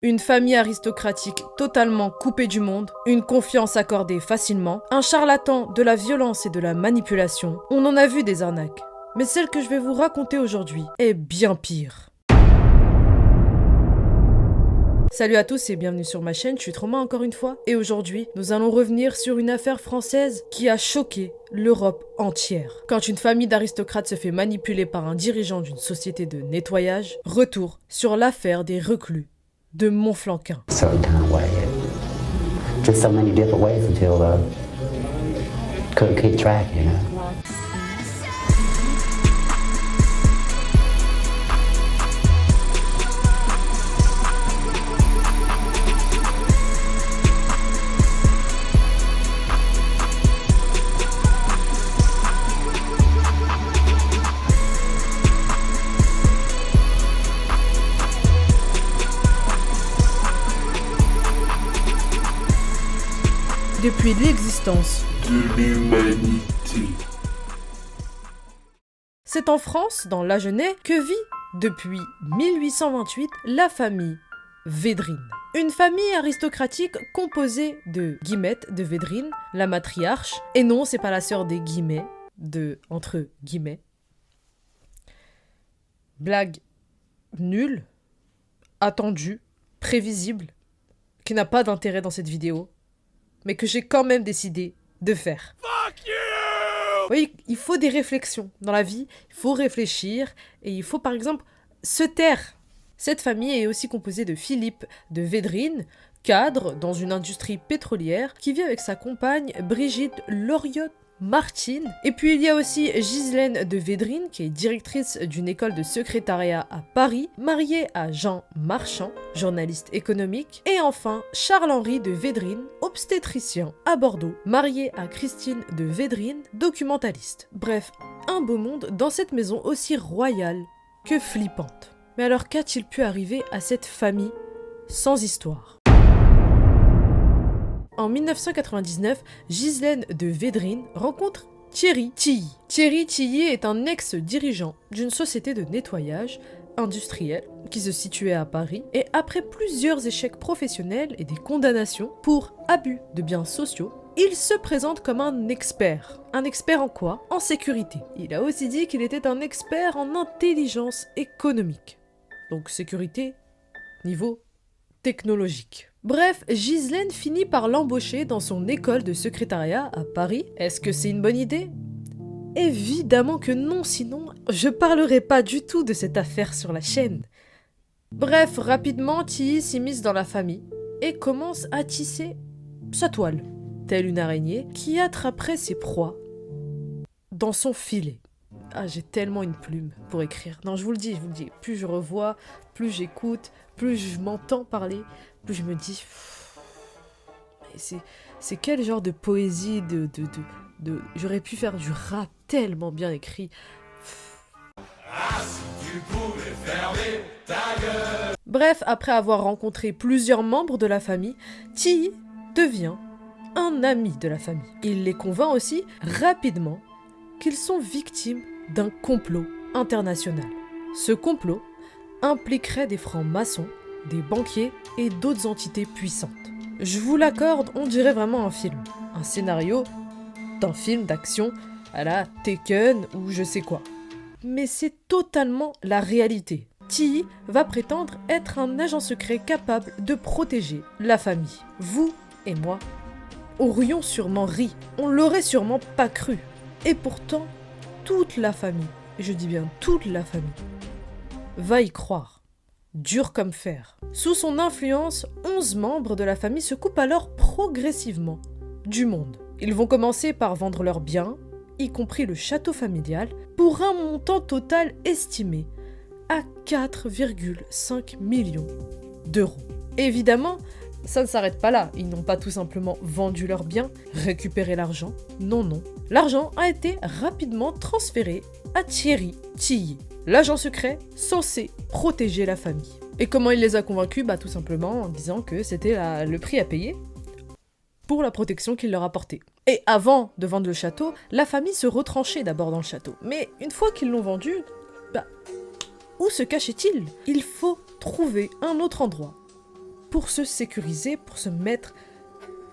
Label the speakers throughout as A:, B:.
A: Une famille aristocratique totalement coupée du monde, une confiance accordée facilement, un charlatan, de la violence et de la manipulation. On en a vu des arnaques. Mais celle que je vais vous raconter aujourd'hui est bien pire. Salut à tous et bienvenue sur ma chaîne, je suis Trauma encore une fois. Et aujourd'hui, nous allons revenir sur une affaire française qui a choqué l'Europe entière. Quand une famille d'aristocrates se fait manipuler par un dirigeant d'une société de nettoyage, retour sur l'affaire des reclus de Montflanquin.
B: Certain kind of way. Just so many different ways until couldn't keep track, you know.
A: Depuis l'existence
C: de l'humanité.
A: C'est en France, dans l'Agenais, que vit, depuis 1828, la famille Védrine. Une famille aristocratique composée de Guillemette de Védrine, la matriarche, et non, c'est pas la sœur des Guillemets, entre guillemets. Blague nulle, attendue, prévisible, qui n'a pas d'intérêt dans cette vidéo, mais que j'ai quand même décidé de faire.
C: Fuck you!
A: Oui, il faut des réflexions dans la vie, il faut réfléchir, et il faut par exemple se taire. Cette famille est aussi composée de Philippe de Védrine, cadre dans une industrie pétrolière, qui vit avec sa compagne Brigitte Loriot-Martine. Et puis il y a aussi Ghislaine de Védrine, qui est directrice d'une école de secrétariat à Paris, mariée à Jean Marchand, journaliste économique. Et enfin, Charles-Henri de Védrine, obstétricien à Bordeaux, marié à Christine de Védrine, documentaliste. Bref, un beau monde dans cette maison aussi royale que flippante. Mais alors qu'a-t-il pu arriver à cette famille sans histoire ? En 1999, Ghislaine de Védrine rencontre Thierry Tilly. Thierry Tilly est un ex-dirigeant d'une société de nettoyage industriel qui se situait à Paris, et après plusieurs échecs professionnels et des condamnations pour abus de biens sociaux, il se présente comme un expert. Un expert en quoi ? En sécurité. Il a aussi dit qu'il était un expert en intelligence économique. Donc sécurité, niveau technologique. Bref, Ghislaine finit par l'embaucher dans son école de secrétariat à Paris. Est-ce que c'est une bonne idée ? Évidemment que non, sinon je parlerai pas du tout de cette affaire sur la chaîne. Bref, rapidement, Tilly s'immisce dans la famille et commence à tisser sa toile, telle une araignée qui attraperait ses proies dans son filet. Ah, j'ai tellement une plume pour écrire. Non, je vous le dis, plus je revois, plus j'écoute, plus je m'entends parler, plus je me dis... C'est quel genre de poésie, J'aurais pu faire du rap tellement bien écrit.
C: Ah, si tu pouvais fermer ta gueule.
A: Bref, après avoir rencontré plusieurs membres de la famille, Tilly devient un ami de la famille. Il les convainc aussi rapidement qu'ils sont victimes d'un complot international. Ce complot impliquerait des francs-maçons, des banquiers et d'autres entités puissantes. Je vous l'accorde, on dirait vraiment un film. Un scénario d'un film d'action à la Taken ou je sais quoi. Mais c'est totalement la réalité. Tilly va prétendre être un agent secret capable de protéger la famille. Vous et moi aurions sûrement ri, on l'aurait sûrement pas cru. Et pourtant, toute la famille, et je dis bien toute la famille, va y croire. Dur comme fer. Sous son influence, 11 membres de la famille se coupent alors progressivement du monde. Ils vont commencer par vendre leurs biens, y compris le château familial, pour un montant total estimé à 4,5 millions d'euros. Évidemment, ça ne s'arrête pas là. Ils n'ont pas tout simplement vendu leurs biens, récupéré l'argent. Non. L'argent a été rapidement transféré à Thierry Tilly, l'agent secret censé protéger la famille. Et comment il les a convaincus ? Tout simplement en disant que c'était le prix à payer pour la protection qu'il leur apportait. Et avant de vendre le château, la famille se retranchait d'abord dans le château. Mais une fois qu'ils l'ont vendu, où se cachait-il ? Il faut trouver un autre endroit pour se sécuriser, pour se mettre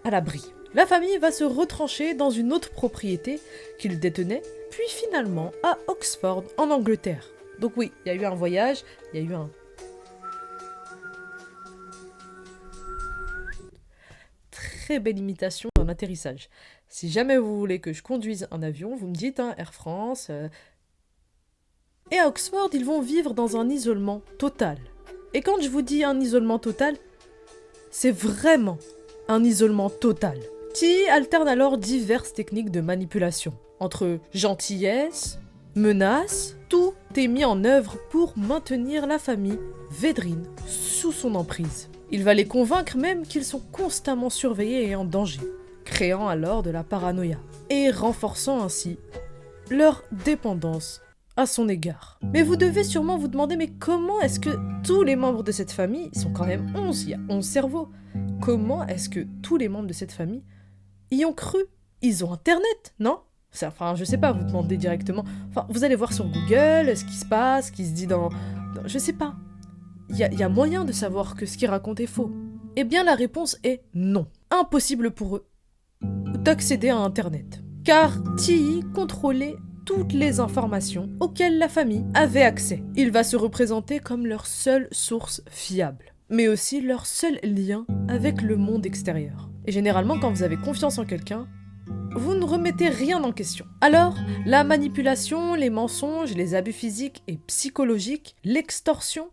A: à l'abri. La famille va se retrancher dans une autre propriété qu'ils détenaient, puis finalement à Oxford, en Angleterre. Donc oui, il y a eu un voyage, il y a eu un... Très belle imitation d'un atterrissage. Si jamais vous voulez que je conduise un avion, vous me dites, hein, Air France... Et à Oxford, ils vont vivre dans un isolement total. Et quand je vous dis un isolement total, c'est vraiment un isolement total. Ti alterne alors diverses techniques de manipulation. Entre gentillesse, menaces, tout est mis en œuvre pour maintenir la famille Védrine sous son emprise. Il va les convaincre même qu'ils sont constamment surveillés et en danger, créant alors de la paranoïa et renforçant ainsi leur dépendance à son égard. Mais vous devez sûrement vous demander, mais comment est-ce que tous les membres de cette famille, ils sont quand même 11, il y a 11 cerveaux, comment est-ce que tous les membres de cette famille y ont cru? Ils ont internet, non? Enfin, je sais pas, vous demandez directement. Enfin, vous allez voir sur Google ce qui se passe, ce qui se dit dans je sais pas. Il y a moyen de savoir que ce qu'ils racontent est faux. Eh bien, la réponse est non. Impossible pour eux d'accéder à internet. Car Ti contrôlait toutes les informations auxquelles la famille avait accès. Il va se représenter comme leur seule source fiable, mais aussi leur seul lien avec le monde extérieur. Et généralement, quand vous avez confiance en quelqu'un, vous ne remettez rien en question. Alors, la manipulation, les mensonges, les abus physiques et psychologiques, l'extorsion,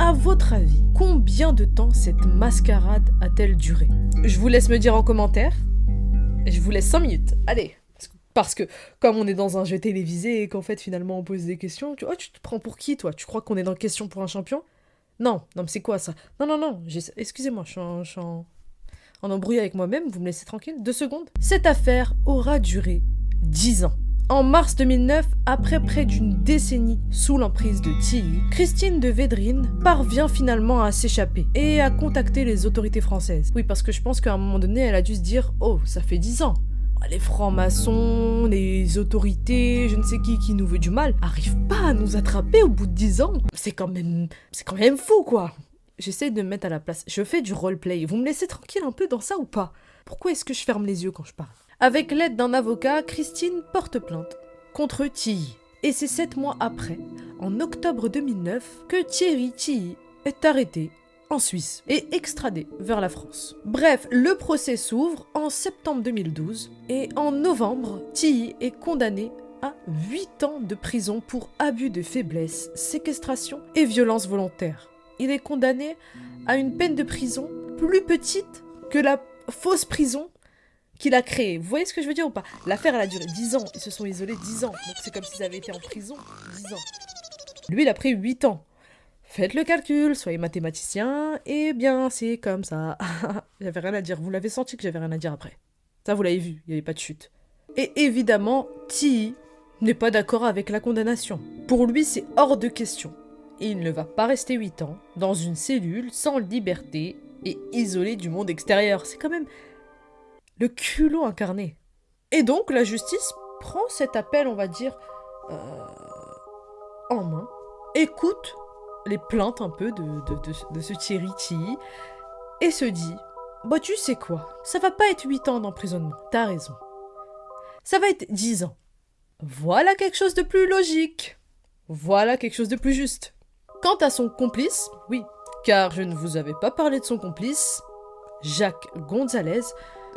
A: à votre avis, combien de temps cette mascarade a-t-elle duré? Je vous laisse me dire en commentaire. Je vous laisse 5 minutes. Allez. Parce que, comme on est dans un jeu télévisé et qu'en fait, finalement, on pose des questions, tu te prends pour qui, toi? Tu crois qu'on est dans Question pour un champion? Non, mais c'est quoi, ça? Non, excusez-moi, je suis en embrouille avec moi-même, vous me laissez tranquille? 2 secondes. Cette affaire aura duré 10 ans. En mars 2009, après près d'une décennie sous l'emprise de Ti, Christine de Védrine parvient finalement à s'échapper et à contacter les autorités françaises. Oui, parce que je pense qu'à un moment donné, elle a dû se dire « Oh, ça fait 10 ans !» Les francs-maçons, les autorités, je ne sais qui nous veut du mal, arrivent pas à nous attraper au bout de 10 ans. C'est quand même fou, quoi. J'essaie de me mettre à la place. Je fais du roleplay. Vous me laissez tranquille un peu dans ça ou pas? Pourquoi est-ce que je ferme les yeux quand je parle? Avec l'aide d'un avocat, Christine porte plainte contre Ti. Et c'est 7 mois après, en octobre 2009, que Thierry Ti est arrêté en Suisse et extradé vers la France. Bref, le procès s'ouvre en septembre 2012 et en novembre, Ti est condamné à 8 ans de prison pour abus de faiblesse, séquestration et violence volontaire. Il est condamné à une peine de prison plus petite que la fausse prison qu'il a créée. Vous voyez ce que je veux dire ou pas? L'affaire, elle a duré 10 ans. Ils se sont isolés 10 ans. Donc c'est comme s'ils avaient été en prison 10 ans. Lui, il a pris 8 ans. Faites le calcul, soyez mathématicien, et bien c'est comme ça. J'avais rien à dire, vous l'avez senti que j'avais rien à dire après. Ça vous l'avez vu, il n'y avait pas de chute. Et évidemment, Ti n'est pas d'accord avec la condamnation. Pour lui, c'est hors de question. Il ne va pas rester 8 ans dans une cellule sans liberté et isolé du monde extérieur. C'est quand même le culot incarné. Et donc, la justice prend cet appel, on va dire, en main, écoute les plaintes un peu de ce Thierry Ti et se dit « Bah tu sais quoi, ça va pas être 8 ans d'emprisonnement, t'as raison. Ça va être 10 ans. Voilà quelque chose de plus logique. Voilà quelque chose de plus juste. » Quant à son complice, oui, car je ne vous avais pas parlé de son complice, Jacques Gonzalez,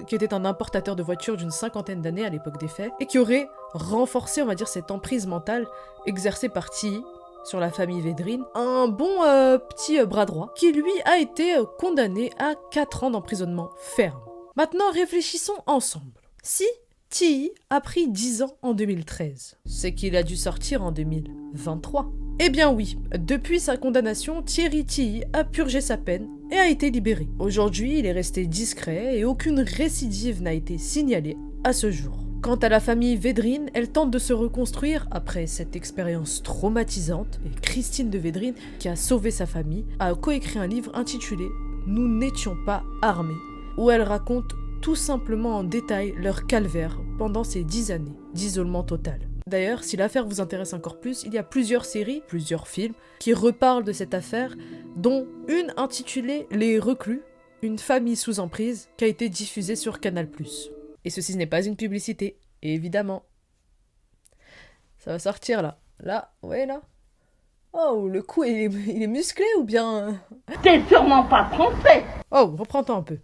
A: qui était un importateur de voitures d'une 50aine d'années à l'époque des faits, et qui aurait renforcé, on va dire, cette emprise mentale exercée par Ti sur la famille Védrine, un bon petit bras droit, qui lui a été condamné à 4 ans d'emprisonnement ferme. Maintenant, réfléchissons ensemble. Si Ti a pris 10 ans en 2013, c'est qu'il a dû sortir en 2023. Eh bien oui, depuis sa condamnation, Thierry Ti a purgé sa peine et a été libéré. Aujourd'hui, il est resté discret et aucune récidive n'a été signalée à ce jour. Quant à la famille Védrine, elle tente de se reconstruire après cette expérience traumatisante et Christine de Védrine, qui a sauvé sa famille, a coécrit un livre intitulé « Nous n'étions pas armés » où elle raconte tout simplement en détail leur calvaire pendant ces 10 années d'isolement total. D'ailleurs, si l'affaire vous intéresse encore plus, il y a plusieurs séries, plusieurs films, qui reparlent de cette affaire, dont une intitulée Les Reclus, une famille sous emprise, qui a été diffusée sur Canal+. Et ceci n'est pas une publicité, évidemment. Ça va sortir là. Là, ouais là. Oh, le cou il est musclé ou bien...
D: T'es sûrement pas trompé.
A: Oh, reprends-toi un peu.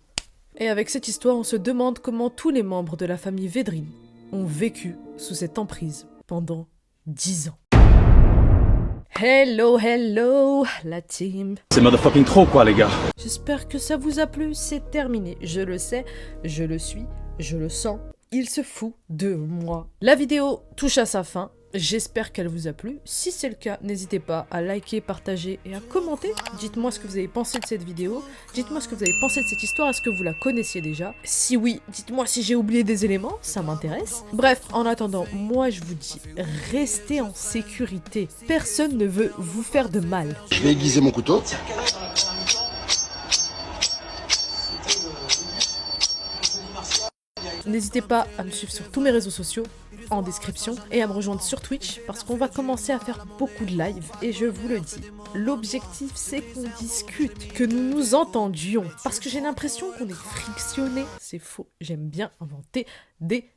A: Et avec cette histoire, on se demande comment tous les membres de la famille Védrine ont vécu sous cette emprise pendant 10 ans. Hello, hello, la team.
E: C'est motherfucking trop quoi les gars.
A: J'espère que ça vous a plu, c'est terminé. Je le sais, je le suis, je le sens. Il se fout de moi. La vidéo touche à sa fin. J'espère qu'elle vous a plu. Si c'est le cas, n'hésitez pas à liker, partager et à commenter. Dites-moi ce que vous avez pensé de cette vidéo. Dites-moi ce que vous avez pensé de cette histoire. Est-ce que vous la connaissiez déjà? Si oui, dites-moi si j'ai oublié des éléments. Ça m'intéresse. Bref, en attendant, moi je vous dis, restez en sécurité. Personne ne veut vous faire de mal.
F: Je vais aiguiser mon couteau.
A: N'hésitez pas à me suivre sur tous mes réseaux sociaux en description et à me rejoindre sur Twitch parce qu'on va commencer à faire beaucoup de live et je vous le dis, l'objectif c'est qu'on discute, que nous nous entendions parce que j'ai l'impression qu'on est frictionnés. C'est faux, j'aime bien inventer des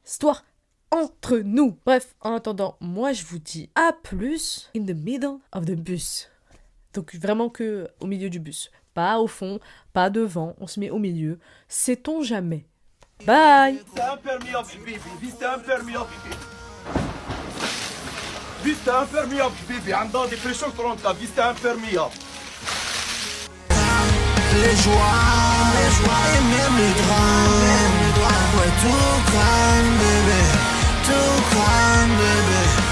A: histoires entre nous. Bref, en attendant, moi je vous dis à plus in the middle of the bus. Donc vraiment que au milieu du bus, pas au fond, pas devant, on se met au milieu, sait-on jamais. Bye.
C: Vista impermeable, حبيبي. Vista impermeable. Vista impermeable, حبيبي. عندها des pressions frontales. Vista impermeable.
G: Les joies et même les drames. Ouais, tout crame, bébé. Tout crame, bébé.